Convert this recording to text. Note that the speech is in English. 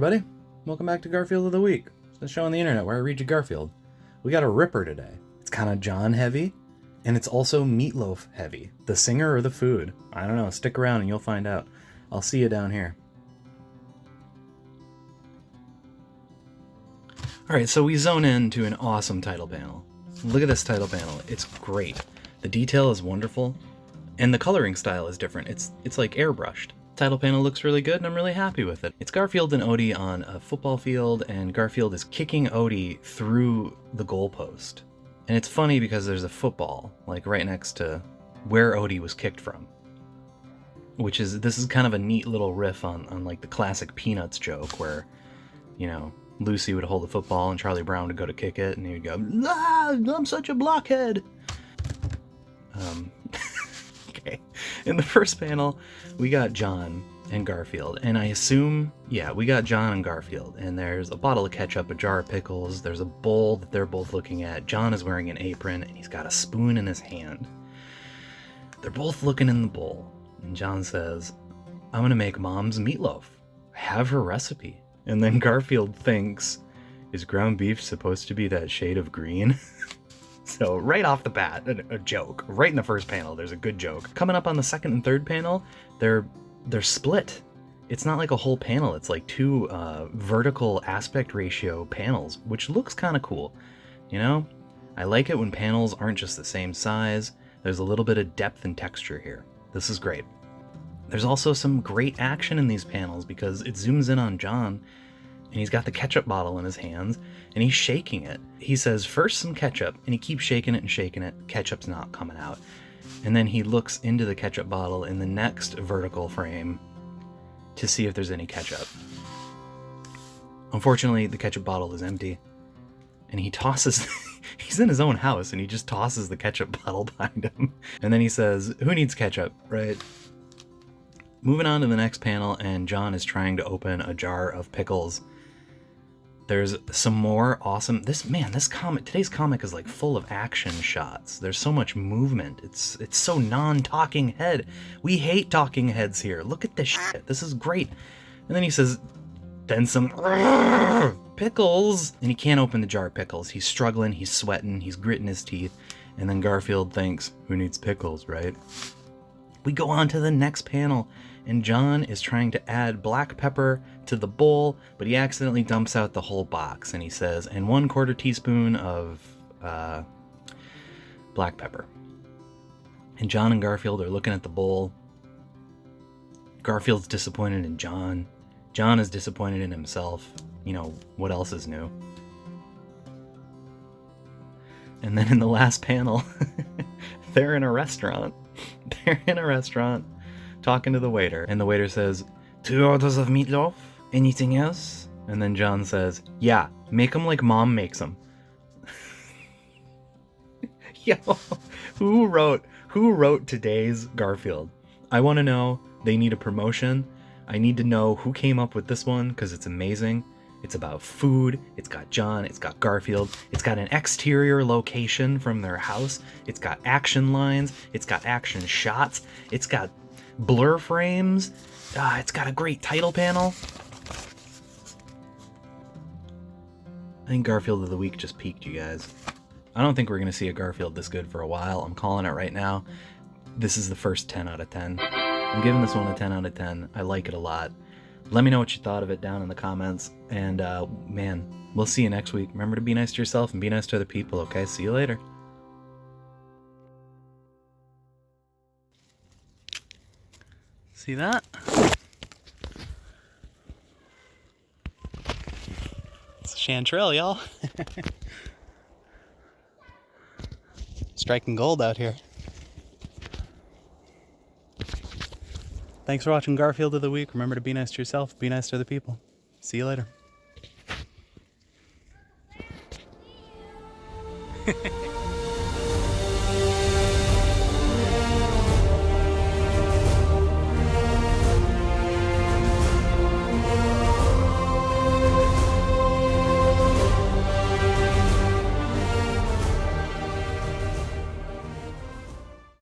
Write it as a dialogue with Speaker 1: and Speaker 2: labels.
Speaker 1: everybody. Welcome back to Garfield of the Week. It's the show on the internet where I read you Garfield. We got a ripper today. It's kind of John heavy, and it's also Meatloaf heavy. The singer or the food? I don't know. Stick around and you'll find out. I'll see you down here. Alright, so we zone into an awesome title panel. Look at this title panel. It's great. The detail is wonderful, and the coloring style is different. It's like airbrushed. Title panel looks really good and I'm really happy with it. It's Garfield and Odie on a football field, and Garfield is kicking Odie through the goalpost. And it's funny because there's a football like right next to where Odie was kicked from. This is kind of a neat little riff on like the classic Peanuts joke where, you know, Lucy would hold the football and Charlie Brown would go to kick it and he would go, "Ah, I'm such a blockhead." Okay. In the first panel, we got John and Garfield, and I assume, we got John and Garfield, and there's a bottle of ketchup, a jar of pickles, there's a bowl that they're both looking at. John is wearing an apron, and he's got a spoon in his hand. They're both looking in the bowl, and John says, "I'm gonna make Mom's meatloaf. Have her recipe." And then Garfield thinks, is ground beef supposed to be that shade of green? So right off the bat, a joke. Right in the first panel, there's a good joke. Coming up on the second and third panel, they're split. It's not like a whole panel. It's like two vertical aspect ratio panels, which looks kind of cool. You know, I like it when panels aren't just the same size. There's a little bit of depth and texture here. This is great. There's also some great action in these panels because it zooms in on John, and he's got the ketchup bottle in his hands, and he's shaking it. He says, first some ketchup, and he keeps shaking it and shaking it. Ketchup's not coming out. And then he looks into the ketchup bottle in the next vertical frame to see if there's any ketchup. Unfortunately, the ketchup bottle is empty, and he tosses... He's in his own house, and he just tosses the ketchup bottle behind him. And then he says, "Who needs ketchup, right?" Moving on to the next panel, and John is trying to open a jar of pickles. There's some more awesome... Today's comic is like full of action shots. There's so much movement. It's so non-talking head. We hate talking heads here. Look at this shit. This is great. And then he says, then some pickles. And he can't open the jar of pickles. He's struggling. He's sweating. He's gritting his teeth. And then Garfield thinks, who needs pickles, right? We go on to the next panel, and John is trying to add black pepper to the bowl, but he accidentally dumps out the whole box, and he says, and 1/4 teaspoon of black pepper. And John and Garfield are looking at the bowl. Garfield's disappointed in John. John is disappointed in himself. You know, what else is new? And then in the last panel, they're in a restaurant. They're in a restaurant talking to the waiter, and the waiter says, 2 orders of meatloaf? Anything else? And then John says, yeah, make them like Mom makes them. Yo, who wrote today's Garfield? I want to know. They need a promotion. I need to know who came up with this one, because it's amazing. It's about food. It's got John. It's got Garfield. It's got an exterior location from their house. It's got action lines. It's got action shots. It's got blur frames. It's got a great title panel. I think Garfield of the Week just peaked, you guys. I don't think we're going to see a Garfield this good for a while. I'm calling it right now. This is the first 10 out of 10. I'm giving this one a 10 out of 10. I like it a lot. Let me know what you thought of it down in the comments. And, man, we'll see you next week. Remember to be nice to yourself and be nice to other people, okay? See you later. See that? It's a chanterelle, y'all. Striking gold out here. Thanks for watching Garfield of the Week. Remember to be nice to yourself, be nice to other people. See you later.